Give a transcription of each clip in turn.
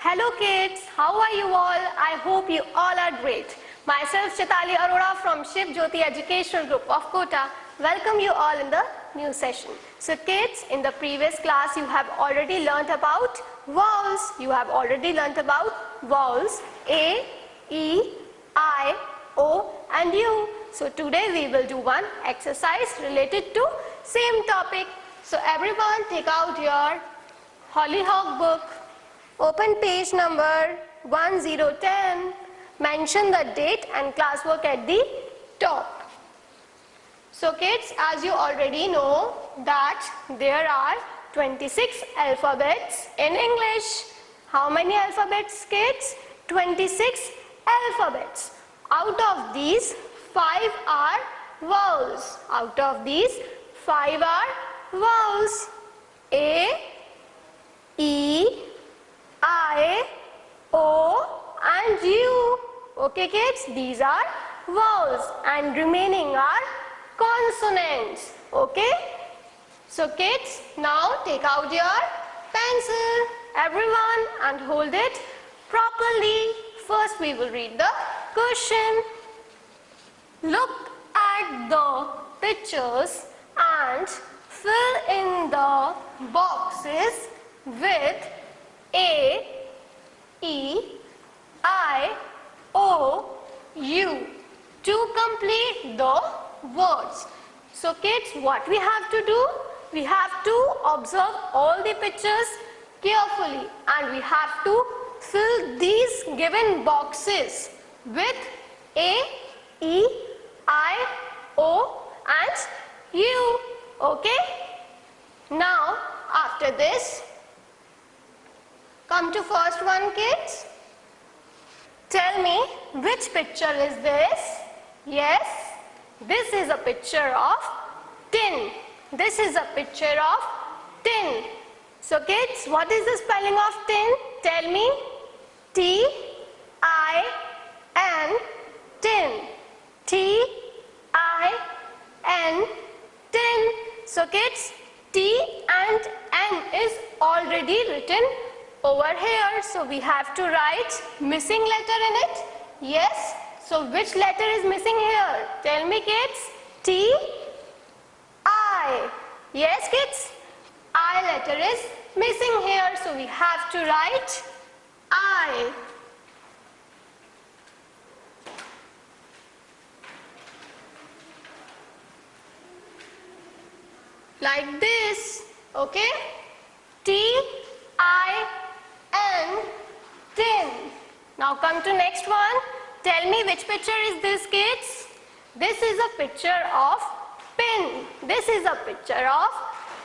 Hello kids, how are you all? I hope you all are great. Myself Chitali Arora from Shiv Jyoti Educational Group of Kota welcome you all in the new session. So kids, in the previous class you have already learnt about vowels. You have already learnt about vowels A, E, I, O and U. So today we will do one exercise related to same topic. So everyone take out your Hollyhock book. Open page number 1010, mention the date and classwork at the top. So kids, as you already know that there are 26 alphabets in English. How many alphabets kids? 26 alphabets. Out of these, 5 are vowels. Out of these, 5 are vowels. A, E, I, O and U. Okay kids, these are vowels and remaining are consonants. Okay. So kids, now take out your pencil, everyone, and hold it properly. First we will read the question. Look at the pictures and fill in the boxes with A, E, I, O, U to complete the words. So kids, what we have to do? We have to observe all the pictures carefully and we have to fill these given boxes with A, E, I, O and U. Okay? Now, after this, come to first one kids. Tell me which picture is this? Yes, this is a picture of tin. This is a picture of tin. So kids, what is the spelling of tin? Tell me. T-I-N, tin. T-I-N, tin. So kids, T and N is already written over here. So we have to write missing letter in it. Yes. So which letter is missing here? Tell me kids. T, I. Yes kids. I letter is missing here. So we have to write I. Like this. Okay. T-I-N, tin. Now come to next one. Tell me which picture is this kids? This is a picture of pin. This is a picture of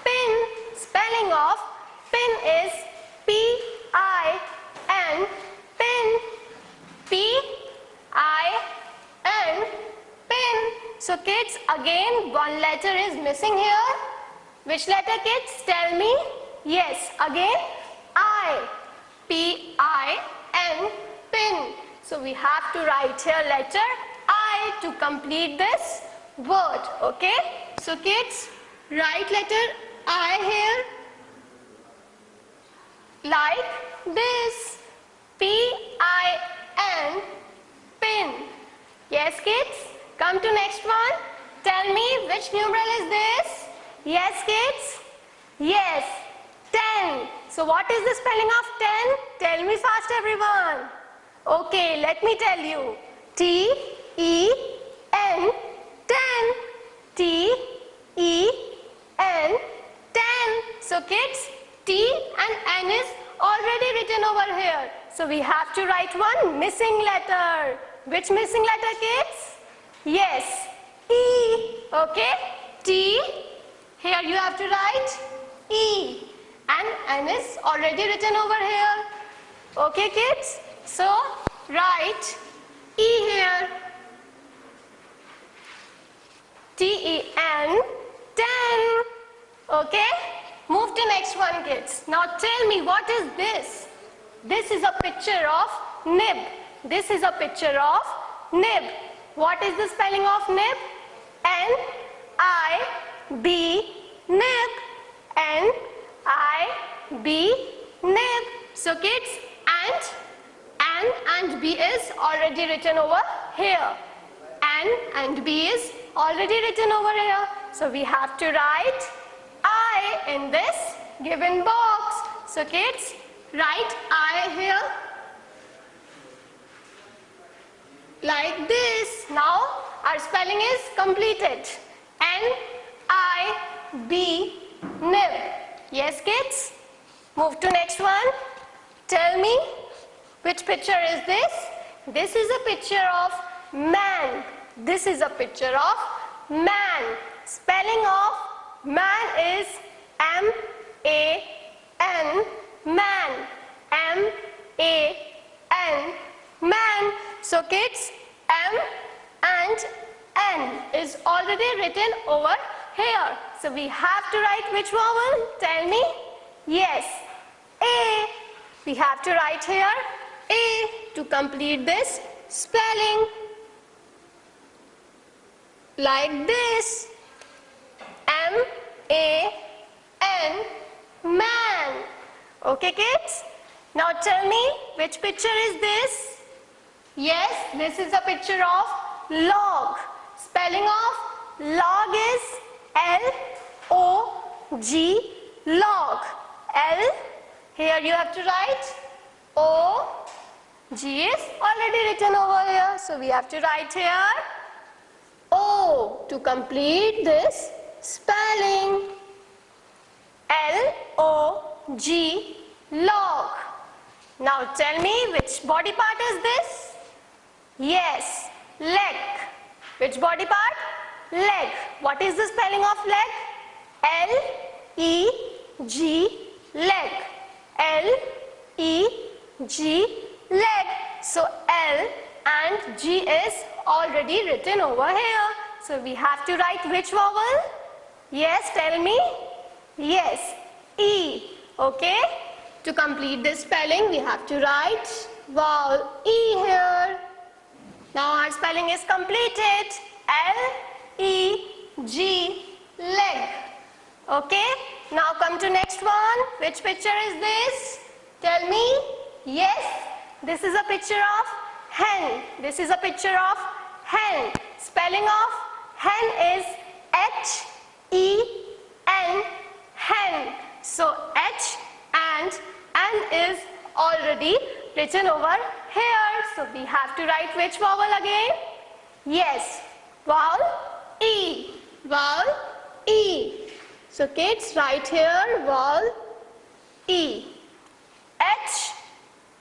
pin. Spelling of pin is P-I-N, pin. P-I-N, pin. So kids, again one letter is missing here. Which letter kids? Tell me. Yes, again I. P-I-N, pin. So we have to write here letter I to complete this word. Okay. So kids, write letter I here like this. P-I-N, pin. Yes kids. Come to next one. Tell me which numeral is this? Yes kids. Yes. 10. So what is the spelling of 10? Tell me fast everyone. Okay, let me tell you. T-E-N, 10. T-E-N, 10. So kids, T and N is already written over here. So we have to write one missing letter. Which missing letter kids? Yes, E. Okay, T. Here you have to write E. And N is already written over here. Okay kids? So write E here. T-E-N, 10. Okay? Move to next one kids. Now tell me what is this? This is a picture of nib. This is a picture of nib. What is the spelling of nib? N-I-B, nib. N-I-B, nib. So kids, and B is already written over here. N and B is already written over here. So we have to write I in this given box. So kids, write I here like this. Now our spelling is completed. N-I-B-Nib. Yes kids? Move to next one. Tell me, which picture is this? This is a picture of man. This is a picture of man. Spelling of man is M-A-N, man. M-A-N, man. So kids, M and N is already written over here. So we have to write which vowel? Tell me. Yes, A. We have to write here A to complete this spelling. Like this. M-A-N, man. Okay kids? Now tell me, which picture is this? Yes, this is a picture of log. Spelling of log is L-O-G, log. L, here you have to write O, G is already written over here. So we have to write here O to complete this spelling. L-O-G, log. Now tell me, which body part is this? Yes, leg. Which body part? Leg. What is the spelling of leg? L-E-G, leg. L-E-G, leg. So L and G is already written over here. So we have to write which vowel? Yes, tell me. Yes, E. Okay. To complete this spelling, we have to write vowel E here. Now our spelling is completed. L-E-G, leg. Okay. Now come to next one. Which picture is this? Tell me. Yes. This is a picture of hen. This is a picture of hen. Spelling of hen is H-E-N, hen. So H and N is already written over here. So we have to write which vowel again? Yes, vowel E. Vowel E. So kids, write here vowel E.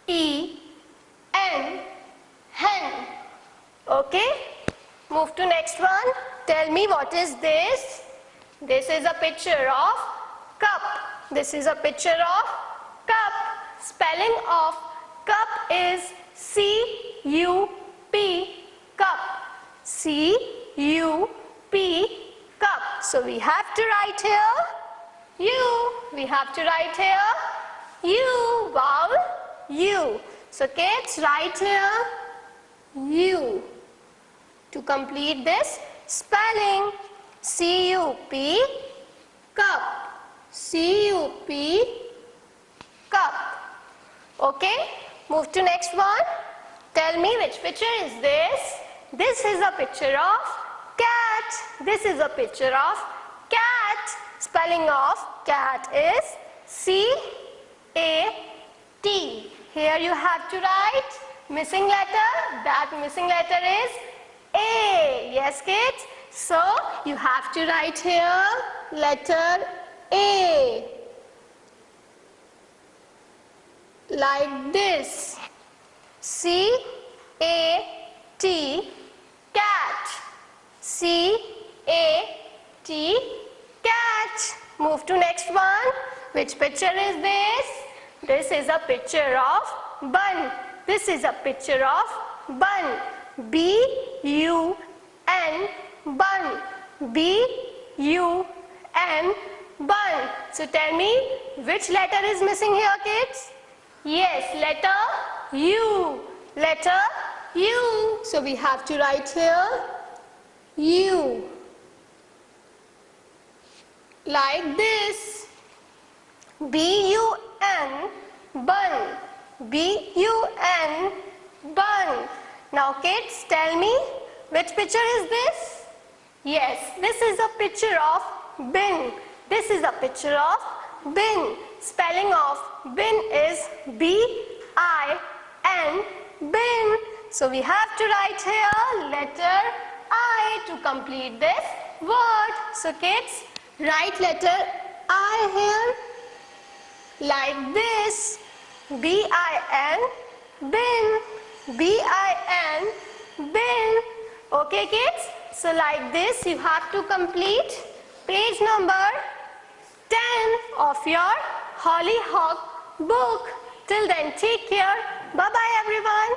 H-E-N, hen. Okay, move to next one. Tell me, what is this? This is a picture of cup. This is a picture of cup. Spelling of cup is C-U-P, cup. C-U-P, cup. So we have to write here U. We have to write here U, vowel U. So kids, write here U to complete this spelling. C-U-P, cup. C-U-P, cup. Okay, move to next one. Tell me, which picture is this? This is a picture of cat. This is a picture of cat. Spelling of cat is C-A-T. Here you have to write missing letter. That missing letter is A. Yes kids? So you have to write here letter A. Like this. C-A-T, cat. C-A-T, cat. Move to next one. Which picture is this? This is a picture of bun. This is a picture of bun. B-U-N, bun. B-U-N, bun. So tell me, which letter is missing here, kids? Yes, letter U. Letter U. So we have to write here U. Like this. B-U-N, bun. B-U-N, bun. Now kids, tell me, which picture is this? Yes, this is a picture of bin. This is a picture of bin. Spelling of bin is B-I-N, bin. So we have to write here letter I to complete this word. So kids, write letter I here like this. B-I-N, bin. B-I-N, bin. Okay kids, so like this you have to complete page number 10 of your Hollyhock book. Till then, take care. Bye-bye everyone.